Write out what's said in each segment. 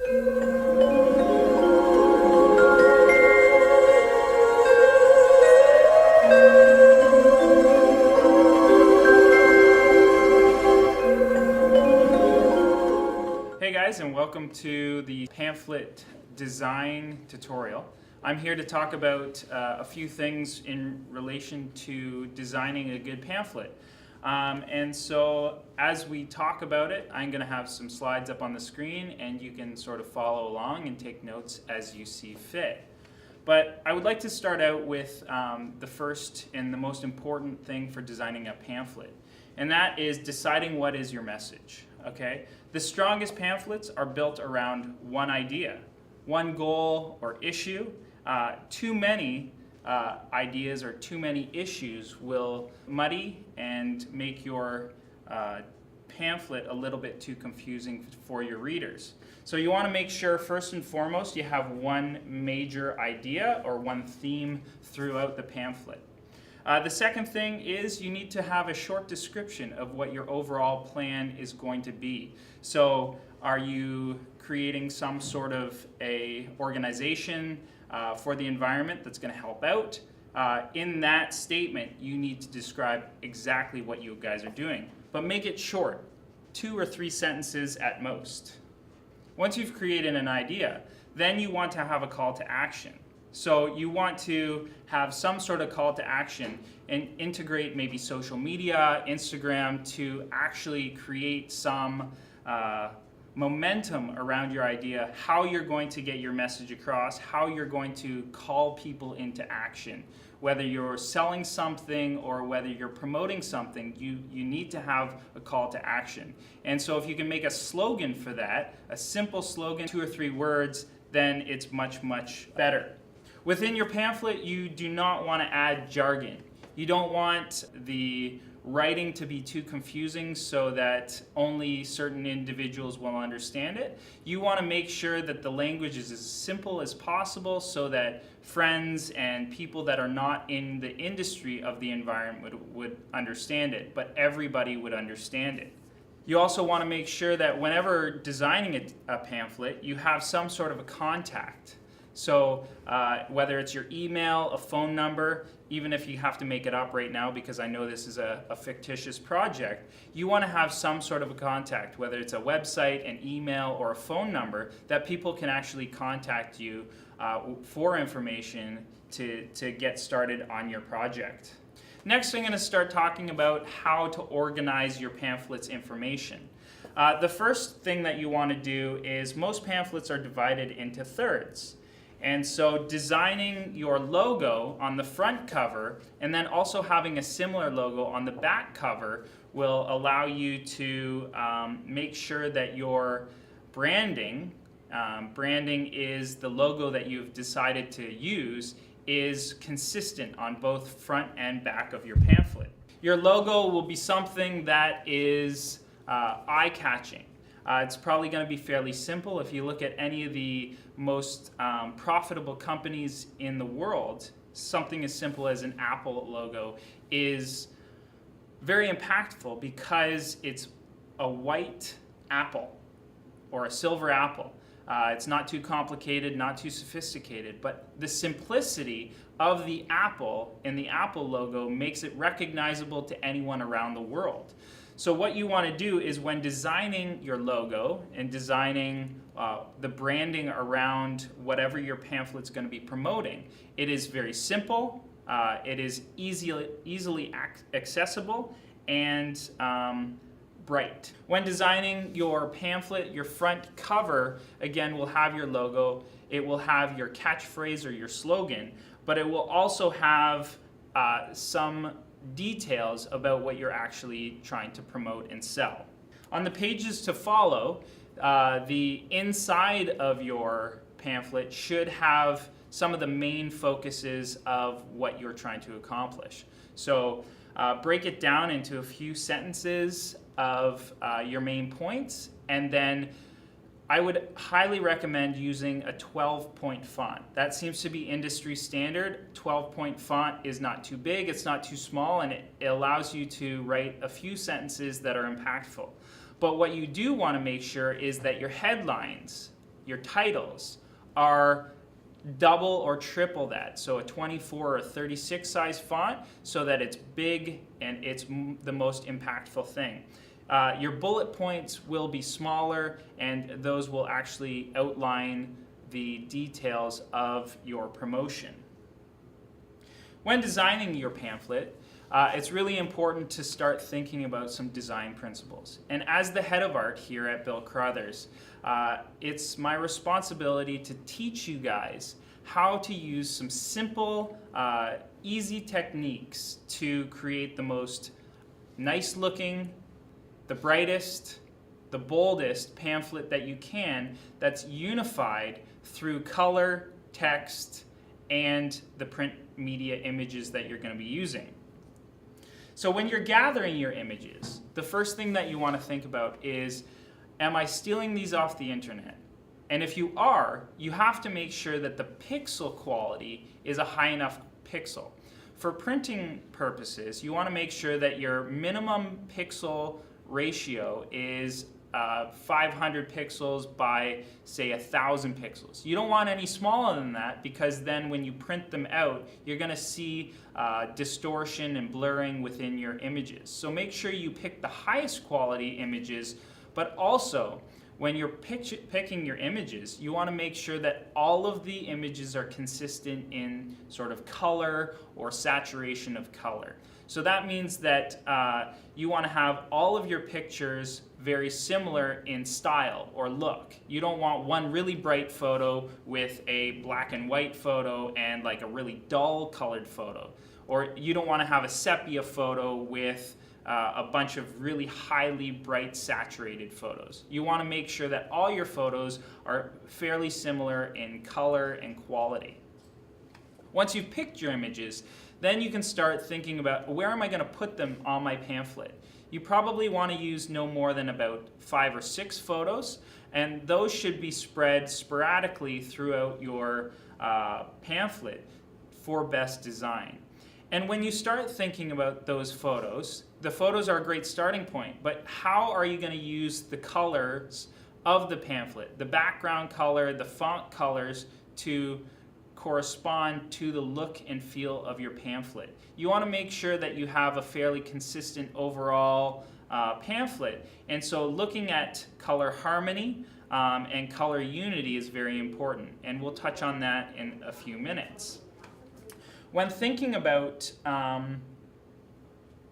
Hey guys, and welcome to the pamphlet design tutorial. I'm here to talk about a few things in relation to designing a good pamphlet. And so as we talk about it, I'm going to have some slides up on the screen and you can sort of follow along and take notes as you see fit. But I would like to start out with the first and the most important thing for designing a pamphlet, and that is deciding what is your message. Okay? The strongest pamphlets are built around one idea, one goal or issue. Too many ideas or too many issues will muddy and make your pamphlet a little bit too confusing for your readers. So you want to make sure first and foremost you have one major idea or one theme throughout the pamphlet. The second thing is you need to have a short description of what your overall plan is going to be. So are you creating some sort of a organization for the environment that's going to help out? In that statement, you need to describe exactly what you guys are doing, but make it short, 2 or 3 sentences at most. Once you've created an idea, then you want to have a call to action. So you want to have some sort of call to action and integrate maybe social media, Instagram, to actually create some momentum around your idea, how you're going to get your message across, how you're going to call people into action. Whether you're selling something or whether you're promoting something, you need to have a call to action. And so if you can make a slogan for that, a simple slogan, 2 or 3 words, then it's much, much better. Within your pamphlet, you do not want to add jargon. You don't want the writing to be too confusing so that only certain individuals will understand it. You want to make sure that the language is as simple as possible so that friends and people that are not in the industry of the environment would understand it, but everybody would understand it. You also want to make sure that whenever designing a pamphlet, you have some sort of a contact. So whether it's your email, a phone number, even if you have to make it up right now because I know this is a fictitious project, you want to have some sort of a contact, whether it's a website, an email, or a phone number that people can actually contact you for information to get started on your project. Next, I'm going to start talking about how to organize your pamphlet's information. The first thing that you want to do is most pamphlets are divided into thirds. And so designing your logo on the front cover and then also having a similar logo on the back cover will allow you to make sure that your branding is the logo that you've decided to use is consistent on both front and back of your pamphlet. Your logo will be something that is eye-catching. It's probably going to be fairly simple. If you look at any of the most profitable companies in the world, something as simple as an Apple logo is very impactful because it's a white apple or a silver apple. It's not too complicated, not too sophisticated, but the simplicity of the apple and the Apple logo makes it recognizable to anyone around the world. So what you want to do is when designing your logo and designing the branding around whatever your pamphlet's going to be promoting, it is very simple, it is easily accessible, and bright. When designing your pamphlet, your front cover, again, will have your logo, it will have your catchphrase or your slogan, but it will also have some details about what you're actually trying to promote and sell. On the pages to follow, the inside of your pamphlet should have some of the main focuses of what you're trying to accomplish. So break it down into a few sentences of your main points, and then I would highly recommend using a 12-point font. That seems to be industry standard. 12-point font is not too big, it's not too small, and it allows you to write a few sentences that are impactful. But what you do want to make sure is that your headlines your titles are double or triple that, so a 24 or 36 size font, so that it's big and it's the most impactful thing. Your bullet points will be smaller, and those will actually outline the details of your promotion. When designing your pamphlet, it's really important to start thinking about some design principles. And as the head of art here at Bill Carruthers, it's my responsibility to teach you guys how to use some simple, easy techniques to create the most nice looking, the brightest, the boldest pamphlet that you can, that's unified through color, text, and the print media images that you're going to be using. So when you're gathering your images, the first thing that you want to think about is, am I stealing these off the internet? And if you are, you have to make sure that the pixel quality is a high enough pixel. For printing purposes, you want to make sure that your minimum pixel ratio is 500 pixels by, say, 1,000 pixels. You don't want any smaller than that, because then when you print them out, you're going to see distortion and blurring within your images. So make sure you pick the highest quality images, but also when you're picking your images, you want to make sure that all of the images are consistent in sort of color or saturation of color. So that means that you want to have all of your pictures very similar in style or look. You don't want one really bright photo with a black and white photo and like a really dull colored photo. Or you don't want to have a sepia photo with a bunch of really highly bright saturated photos. You want to make sure that all your photos are fairly similar in color and quality. Once you've picked your images, then you can start thinking about, where am I going to put them on my pamphlet? You probably want to use no more than about 5 or 6 photos, and those should be spread sporadically throughout your pamphlet for best design. And when you start thinking about those photos, the photos are a great starting point, but how are you going to use the colors of the pamphlet, the background color, the font colors, to correspond to the look and feel of your pamphlet? You want to make sure that you have a fairly consistent overall pamphlet, and so looking at color harmony and color unity is very important, and we'll touch on that in a few minutes. When thinking about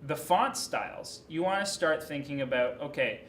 the font styles, you want to start thinking about, okay,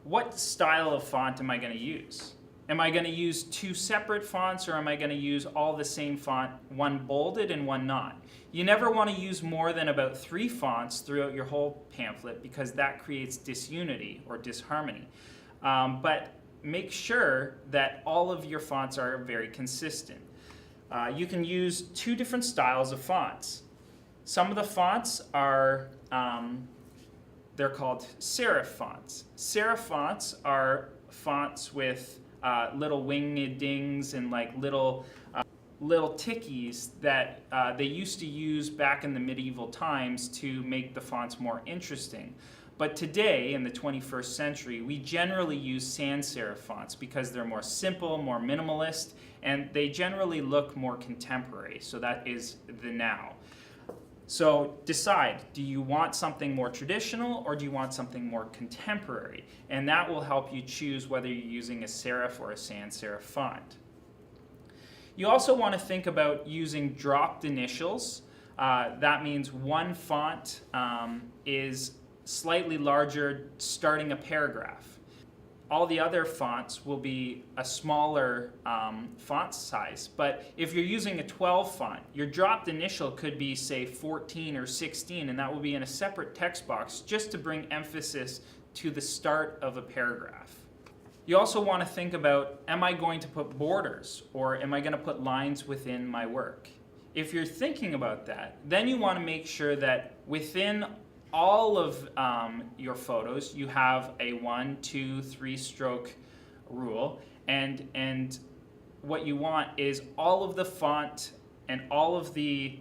what style of font am I going to use? Am I going to use 2 separate fonts, or am I going to use all the same font, one bolded and one not? You never want to use more than about 3 fonts throughout your whole pamphlet, because that creates disunity or disharmony. But make sure that all of your fonts are very consistent. You can use 2 different styles of fonts. Some of the fonts are, they're called serif fonts. Serif fonts are fonts with little winged dings and like little tickies that they used to use back in the medieval times to make the fonts more interesting. But today, in the 21st century, we generally use sans serif fonts because they're more simple, more minimalist, and they generally look more contemporary. So that is the now. So decide, do you want something more traditional or do you want something more contemporary? And that will help you choose whether you're using a serif or a sans serif font. You also want to think about using dropped initials. That means one font is slightly larger starting a paragraph. All the other fonts will be a smaller font size, but if you're using a 12 font, your dropped initial could be, say, 14 or 16, and that will be in a separate text box just to bring emphasis to the start of a paragraph. You also want to think about, am I going to put borders, or am I going to put lines within my work? If you're thinking about that, then you want to make sure that within all of your photos, you have a 1, 2, 3 stroke rule, and what you want is all of the font and all of the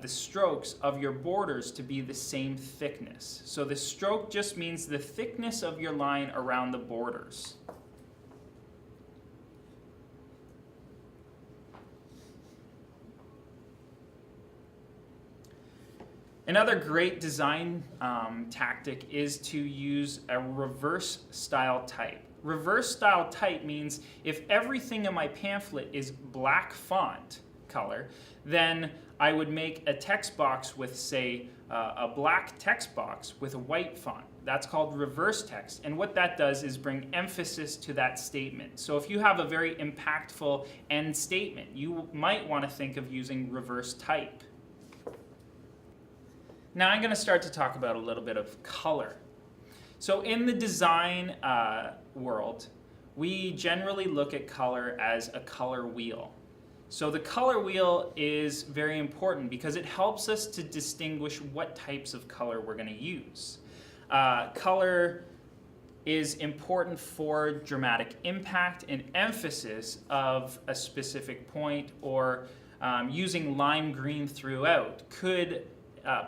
strokes of your borders to be the same thickness. So the stroke just means the thickness of your line around the borders. Another great design tactic is to use a reverse style type. Reverse style type means if everything in my pamphlet is black font color, then I would make a text box with, say, a black text box with a white font. That's called reverse text. And what that does is bring emphasis to that statement. So if you have a very impactful end statement, you might want to think of using reverse type. Now I'm going to start to talk about a little bit of color. So in the design world, we generally look at color as a color wheel. So the color wheel is very important because it helps us to distinguish what types of color we're going to use. Color is important for dramatic impact and emphasis of a specific point, or using lime green throughout could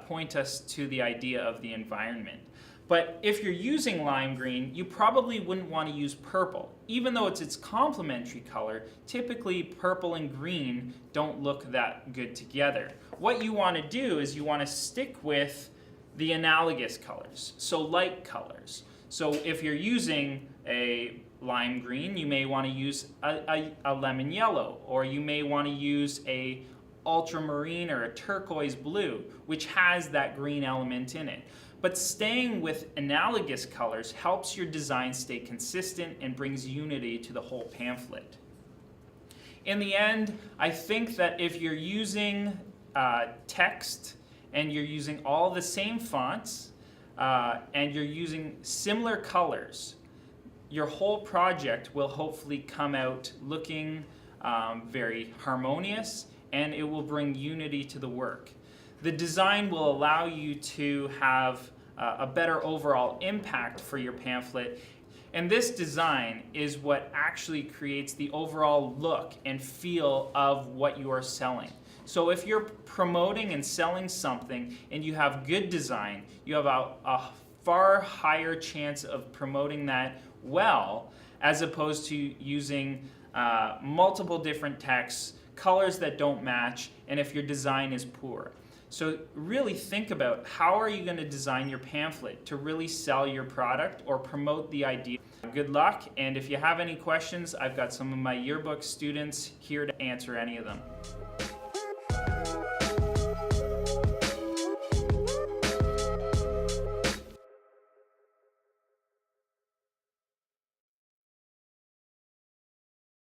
point us to the idea of the environment. But if you're using lime green, you probably wouldn't want to use purple. Even though it's its complementary color, typically purple and green don't look that good together. What you want to do is you want to stick with the analogous colors, so like colors. So if you're using a lime green, you may want to use a lemon yellow, or you may want to use a ultramarine or a turquoise blue, which has that green element in it. But staying with analogous colors helps your design stay consistent and brings unity to the whole pamphlet. In the end, I think that if you're using text and you're using all the same fonts and you're using similar colors, your whole project will hopefully come out looking very harmonious, and it will bring unity to the work. The design will allow you to have a better overall impact for your pamphlet, and this design is what actually creates the overall look and feel of what you are selling. So if you're promoting and selling something and you have good design, you have a far higher chance of promoting that well, as opposed to using multiple different texts, colors that don't match, and if your design is poor. So really think about how are you going to design your pamphlet to really sell your product or promote the idea. Good luck, and if you have any questions, I've got some of my yearbook students here to answer any of them.